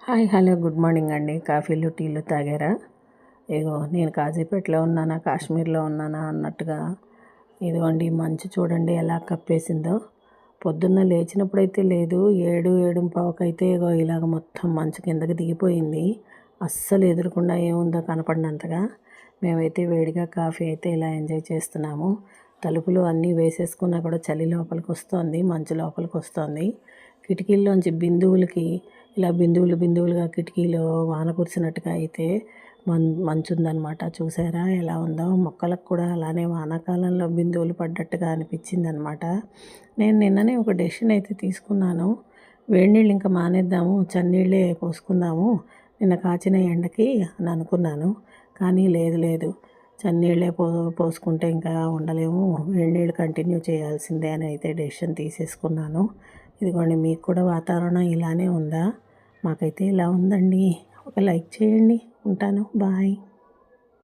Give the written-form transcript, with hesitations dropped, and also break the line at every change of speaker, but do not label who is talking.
Hi hello good morning అండి. కాఫీలు టీలు తాగారా? ఇగో నేను కాజీపేటలో ఉన్నానా కాశ్మీర్లో ఉన్నానా అన్నట్టుగా ఇదిగోండి మంచు చూడండి ఎలా కప్పేసిందో. పొద్దున్న లేచినప్పుడైతే లేదు, 7, 7:15 ఇగో ఇలాగ మొత్తం మంచు కిందకి దిగిపోయింది. అస్సలు ఎదురకుండా ఏముందో కనపడినంతగా. మేమైతే వేడిగా కాఫీ అయితే ఇలా ఎంజాయ్ చేస్తున్నాము. తలుపులు అన్నీ వేసేసుకున్నా కూడా చలి లోపలికి వస్తోంది, మంచు లోపలికి వస్తోంది. కిటికీల్లోంచి బిందువులకి ఇలా బిందువులు బిందువులుగా కిటికీలో వాన కురిసినట్టుగా అయితే మంచు ఉందన్నమాట. చూసారా ఎలా ఉందో? మొక్కలకు కూడా అలానే వానాకాలంలో బిందువులు పడ్డట్టుగా అనిపించింది అనమాట. నేను నిన్ననే ఒక డెసిషన్ అయితే తీసుకున్నాను. వేడి నీళ్ళు ఇంకా మానేద్దాము, చన్నీళ్ళే పోసుకుందాము నిన్న కాచిన ఎండకి అని అనుకున్నాను. కానీ లేదు చన్నీళ్ళే పోసుకుంటే ఇంకా ఉండలేము, వేడి నీళ్ళు కంటిన్యూ చేయాల్సిందే అని అయితే డెసిషన్ తీసేసుకున్నాను. ఇదిగోండి మీకు కూడా వాతావరణం ఇలానే ఉందా? మాకైతే ఇలా ఉందండి. ఒక లైక్ చేయండి. ఉంటాను. బాయ్.